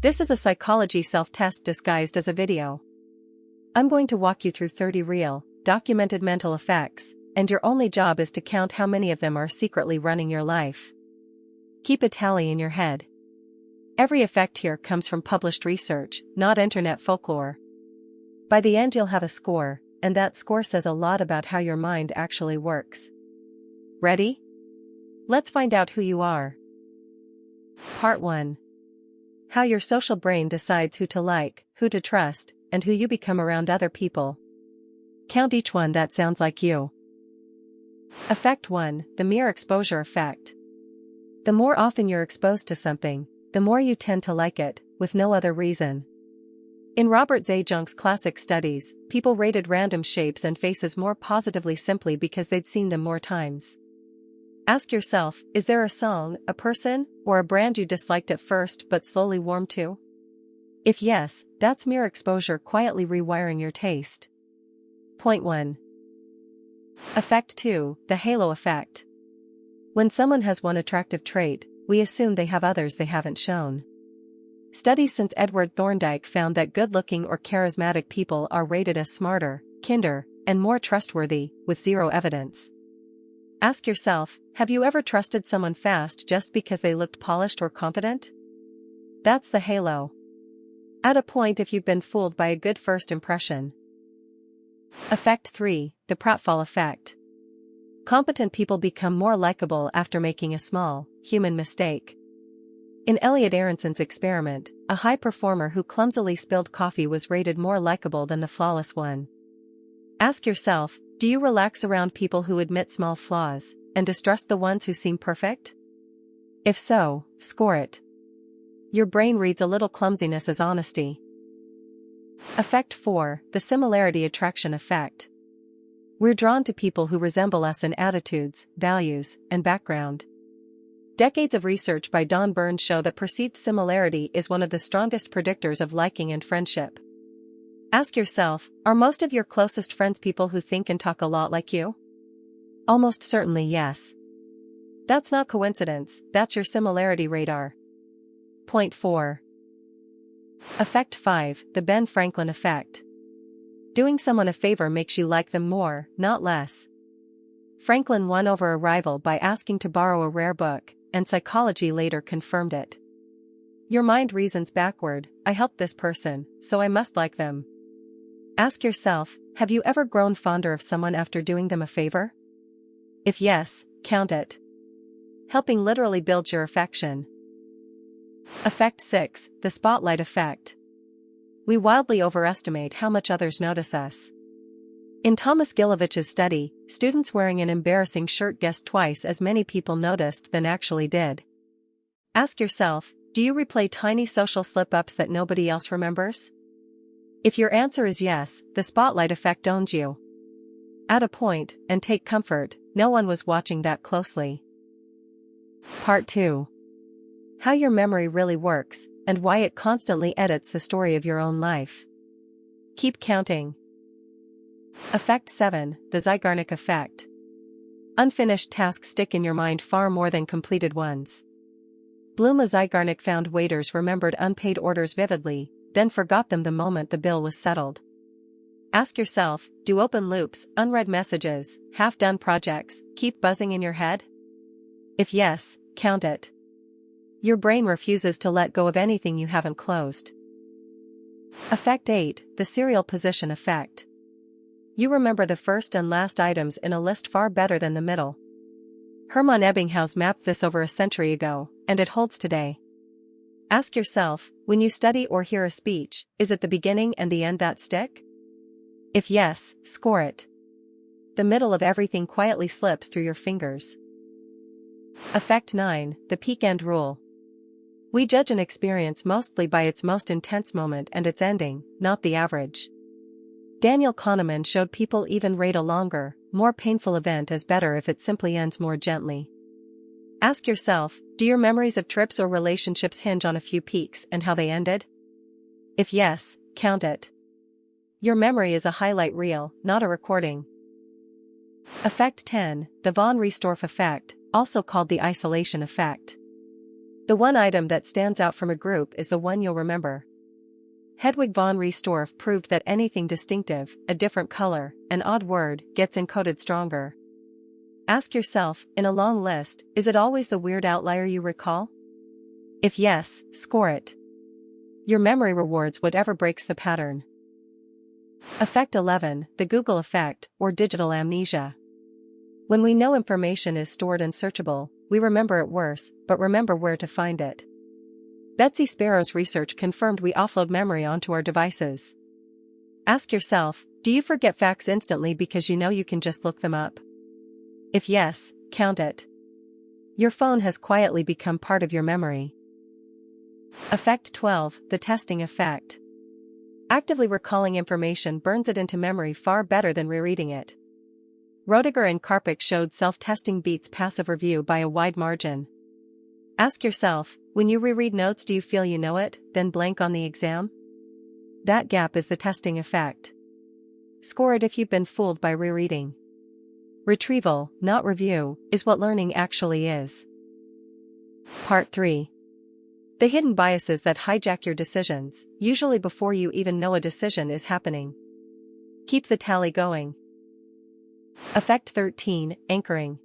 This is a psychology self-test disguised as a video. I'm going to walk you through 30 real, documented mental effects, and your only job is to count how many of them are secretly running your life. Keep a tally in your head. Every effect here comes from published research, not internet folklore. By the end you'll have a score, and that score says a lot about how your mind actually works. Ready? Let's find out who you are. Part 1. How your social brain decides who to like, who to trust, and who you become around other people. Count each one that sounds like you. Effect 1. The mere exposure effect. The more often you're exposed to something, the more you tend to like it, with no other reason. In Robert Zajunk's classic studies, people rated random shapes and faces more positively simply because they'd seen them more times. Ask yourself, is there a song, a person, or a brand you disliked at first but slowly warmed to? If yes, that's mere exposure quietly rewiring your taste. Point 1. Effect 2. The halo effect. When someone has one attractive trait, we assume they have others they haven't shown. Studies since Edward Thorndike found that good-looking or charismatic people are rated as smarter, kinder, and more trustworthy, with zero evidence. Ask yourself, have you ever trusted someone fast just because they looked polished or confident? That's the halo. Add a point if you've been fooled by a good first impression. Effect 3. The pratfall effect. Competent people become more likable after making a small, human mistake. In Elliot Aronson's experiment, a high performer who clumsily spilled coffee was rated more likable than the flawless one. Ask yourself, do you relax around people who admit small flaws, and distrust the ones who seem perfect? If so, score it. Your brain reads a little clumsiness as honesty. Effect 4. The similarity attraction effect. We're drawn to people who resemble us in attitudes, values, and background. Decades of research by Don Burns show that perceived similarity is one of the strongest predictors of liking and friendship. Ask yourself, are most of your closest friends people who think and talk a lot like you? Almost certainly yes. That's not coincidence, that's your similarity radar. Point 4. Effect 5. The Ben Franklin effect. Doing someone a favor makes you like them more, not less. Franklin won over a rival by asking to borrow a rare book, and psychology later confirmed it. Your mind reasons backward, I helped this person, so I must like them. Ask yourself, have you ever grown fonder of someone after doing them a favor? If yes, count it. Helping literally builds your affection. Effect 6. The spotlight effect. We wildly overestimate how much others notice us. In Thomas Gilovich's study, students wearing an embarrassing shirt guessed twice as many people noticed than actually did. Ask yourself, do you replay tiny social slip-ups that nobody else remembers? If your answer is yes, the spotlight effect owns you. Add a point, and take comfort, no one was watching that closely. Part 2. How your memory really works, and why it constantly edits the story of your own life. Keep counting. Effect 7. The Zeigarnik effect. Unfinished tasks stick in your mind far more than completed ones. Bluma Zeigarnik found waiters remembered unpaid orders vividly, then forgot them the moment the bill was settled. Ask yourself, do open loops, unread messages, half-done projects, keep buzzing in your head? If yes, count it. Your brain refuses to let go of anything you haven't closed. Effect 8. The serial position effect. You remember the first and last items in a list far better than the middle. Hermann Ebbinghaus mapped this over a century ago, and it holds today. Ask yourself, when you study or hear a speech, is it the beginning and the end that stick? If yes, score it. The middle of everything quietly slips through your fingers. Effect 9. The peak end rule. We judge an experience mostly by its most intense moment and its ending, not the average. Daniel Kahneman showed people even rate a longer, more painful event as better if it simply ends more gently. Ask yourself, do your memories of trips or relationships hinge on a few peaks and how they ended? If yes, count it. Your memory is a highlight reel, not a recording. Effect 10. The von Riestorff effect, also called the isolation effect. The one item that stands out from a group is the one you'll remember. Hedwig von Riestorff proved that anything distinctive, a different color, an odd word, gets encoded stronger. Ask yourself, in a long list, is it always the weird outlier you recall? If yes, score it. Your memory rewards whatever breaks the pattern. Effect 11, the Google effect, or digital amnesia. When we know information is stored and searchable, we remember it worse, but remember where to find it. Betsy Sparrow's research confirmed we offload memory onto our devices. Ask yourself, do you forget facts instantly because you know you can just look them up? If yes, count it. Your phone has quietly become part of your memory. Effect 12, the testing effect. Actively recalling information burns it into memory far better than rereading it. Roediger and Karpik showed self-testing beats passive review by a wide margin. Ask yourself, when you reread notes, do you feel you know it, then blank on the exam? That gap is the testing effect. Score it if you've been fooled by rereading. Retrieval, not review, is what learning actually is. Part 3. The hidden biases that hijack your decisions, usually before you even know a decision is happening. Keep the tally going. Effect 13, anchoring.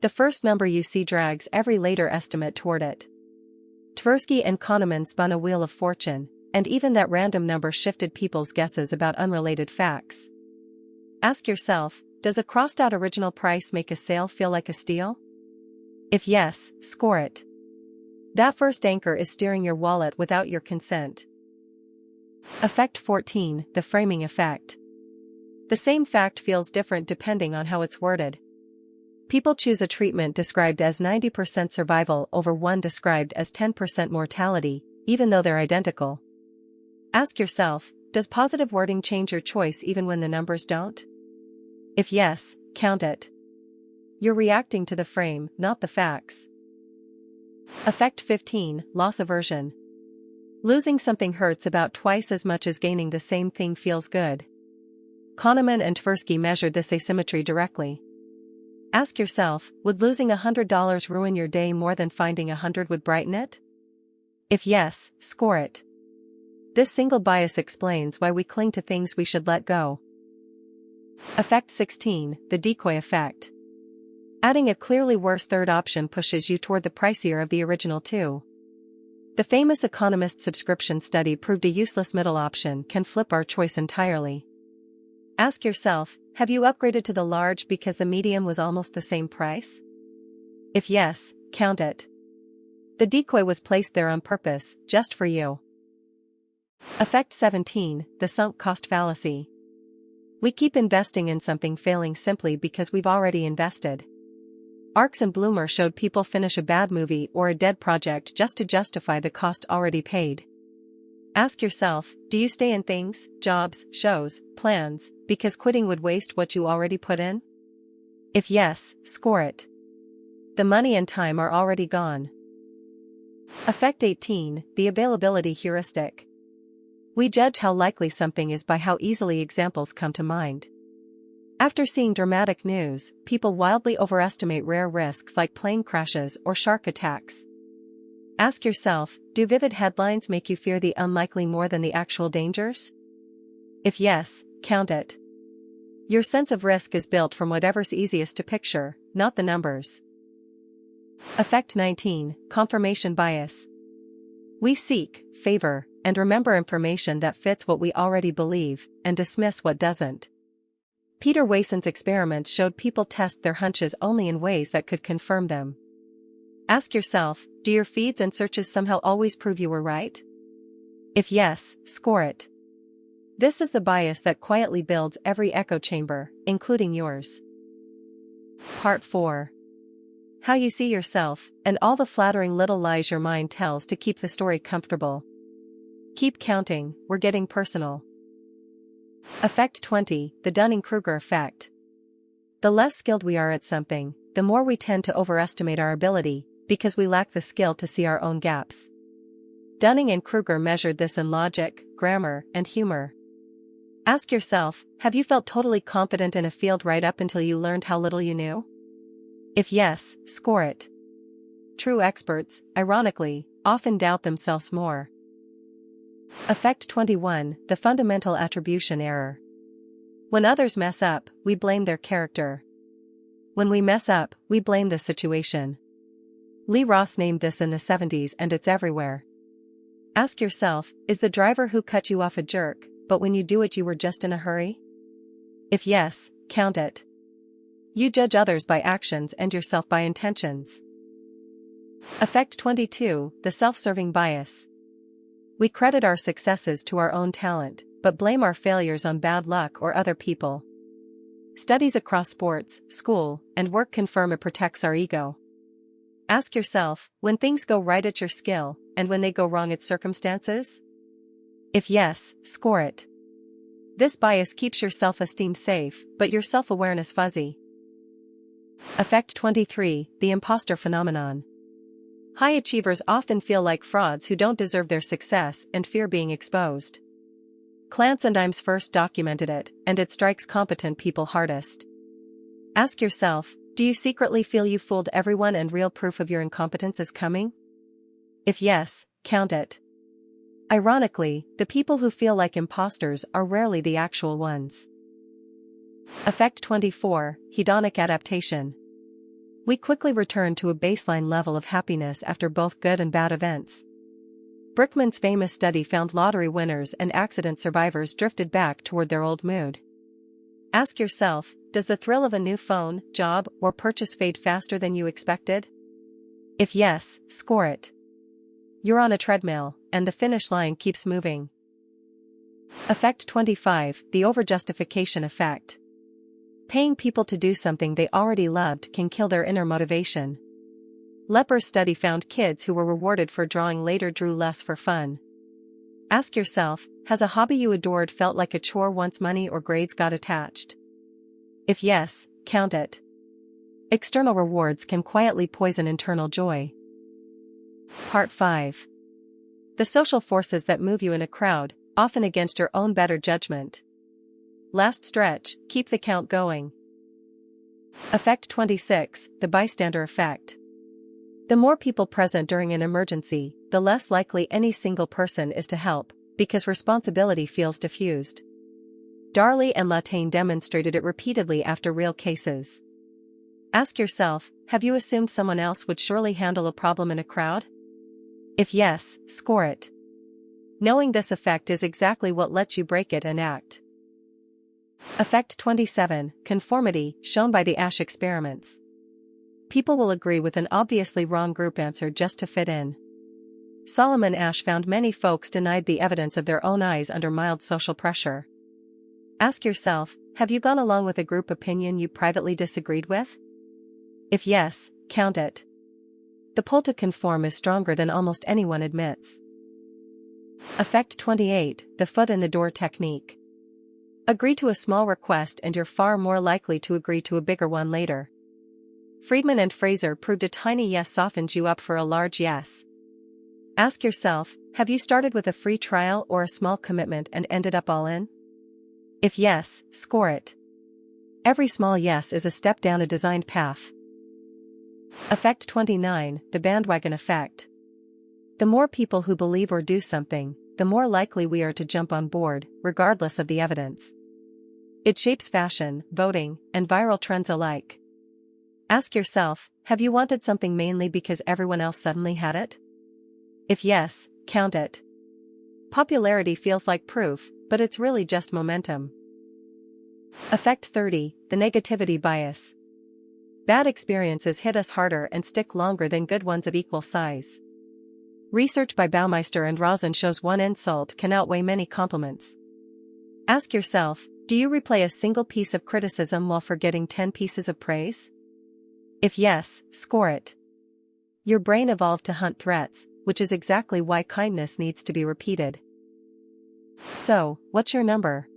The first number you see drags every later estimate toward it. Tversky and Kahneman spun a wheel of fortune, and even that random number shifted people's guesses about unrelated facts. Ask yourself, does a crossed-out original price make a sale feel like a steal? If yes, score it. That first anchor is steering your wallet without your consent. Effect 14, the framing effect. The same fact feels different depending on how it's worded. People choose a treatment described as 90% survival over one described as 10% mortality, even though they're identical. Ask yourself, does positive wording change your choice even when the numbers don't? If yes, count it. You're reacting to the frame, not the facts. Effect 15, loss aversion. Losing something hurts about twice as much as gaining the same thing feels good. Kahneman and Tversky measured this asymmetry directly. Ask yourself, would losing $100 ruin your day more than finding 100 would brighten it? If yes, score it. This single bias explains why we cling to things we should let go. Effect 16, the decoy effect. Adding a clearly worse third option pushes you toward the pricier of the original two. The famous Economist subscription study proved a useless middle option can flip our choice entirely. Ask yourself, have you upgraded to the large because the medium was almost the same price? If yes, count it. The decoy was placed there on purpose, just for you. Effect 17, the sunk cost fallacy. We keep investing in something failing simply because we've already invested. Arx and Bloomer showed people finish a bad movie or a dead project just to justify the cost already paid. Ask yourself, do you stay in things, jobs, shows, plans, because quitting would waste what you already put in? If yes, score it. The money and time are already gone. Effect 18, the availability heuristic. We judge how likely something is by how easily examples come to mind. After seeing dramatic news, people wildly overestimate rare risks like plane crashes or shark attacks. Ask yourself, do vivid headlines make you fear the unlikely more than the actual dangers? If yes, count it. Your sense of risk is built from whatever's easiest to picture, not the numbers. Effect 19, confirmation bias. We seek, favor, and remember information that fits what we already believe, and dismiss what doesn't. Peter Wason's experiments showed people test their hunches only in ways that could confirm them. Ask yourself, do your feeds and searches somehow always prove you were right? If yes, score it. This is the bias that quietly builds every echo chamber, including yours. Part 4. How you see yourself, and all the flattering little lies your mind tells to keep the story comfortable. Keep counting, we're getting personal. Effect 20, the Dunning-Kruger effect. The less skilled we are at something, the more we tend to overestimate our ability, because we lack the skill to see our own gaps. Dunning and Kruger measured this in logic, grammar, and humor. Ask yourself, have you felt totally confident in a field right up until you learned how little you knew? If yes, score it. true experts, ironically, often doubt themselves more. Effect 21, the fundamental attribution error. When others mess up, we blame their character. When we mess up, we blame the situation. Lee Ross named this in the 70s, and it's everywhere. Ask yourself, is the driver who cut you off a jerk, but when you do it you were just in a hurry? If yes, count it. You judge others by actions and yourself by intentions. Effect 22, the self-serving bias. We credit our successes to our own talent, but blame our failures on bad luck or other people. Studies across sports, school, and work confirm it protects our ego. Ask yourself, when things go right it's your skill, and when they go wrong it's circumstances? If yes, score it. This bias keeps your self-esteem safe, but your self-awareness fuzzy. Effect 23, the imposter phenomenon. High achievers often feel like frauds who don't deserve their success and fear being exposed. Clance and Imes first documented it, and it strikes competent people hardest. Ask yourself, do you secretly feel you fooled everyone and real proof of your incompetence is coming? If yes, count it. Ironically, the people who feel like imposters are rarely the actual ones. Effect 24, hedonic adaptation. We quickly return to a baseline level of happiness after both good and bad events. Brickman's famous study found lottery winners and accident survivors drifted back toward their old mood. Ask yourself, does the thrill of a new phone, job, or purchase fade faster than you expected? If yes, score it. You're on a treadmill, and the finish line keeps moving. Effect 25, the overjustification effect. Paying people to do something they already loved can kill their inner motivation. Lepper's study found kids who were rewarded for drawing later drew less for fun. Ask yourself, has a hobby you adored felt like a chore once money or grades got attached? If yes, count it. External rewards can quietly poison internal joy. Part 5. The social forces that move you in a crowd, often against your own better judgment. Last stretch, keep the count going. Effect 26, the bystander effect. The more people present during an emergency, the less likely any single person is to help, because responsibility feels diffused. Darley and Latane demonstrated it repeatedly after real cases. Ask yourself, have you assumed someone else would surely handle a problem in a crowd? If yes, score it. Knowing this effect is exactly what lets you break it and act. Effect 27, conformity, shown by the Ash experiments. People will agree with an obviously wrong group answer just to fit in. Solomon Ash found many folks denied the evidence of their own eyes under mild social pressure. Ask yourself, have you gone along with a group opinion you privately disagreed with? If yes, count it. The pull to conform is stronger than almost anyone admits. Effect 28, the foot in the door technique. Agree to a small request and you're far more likely to agree to a bigger one later. Friedman and Fraser proved a tiny yes softens you up for a large yes. Ask yourself, have you started with a free trial or a small commitment and ended up all in? If yes, score it. Every small yes is a step down a designed path. Effect 29, the bandwagon effect. The more people who believe or do something, the more likely we are to jump on board, regardless of the evidence. It shapes fashion, voting, and viral trends alike. Ask yourself, have you wanted something mainly because everyone else suddenly had it? If yes, count it. Popularity feels like proof, but it's really just momentum. Effect 30, the negativity bias. Bad experiences hit us harder and stick longer than good ones of equal size. Research by Baumeister and Rosen shows one insult can outweigh many compliments. Ask yourself, do you replay a single piece of criticism while forgetting 10 pieces of praise? If yes, score it. Your brain evolved to hunt threats, which is exactly why kindness needs to be repeated. So, what's your number?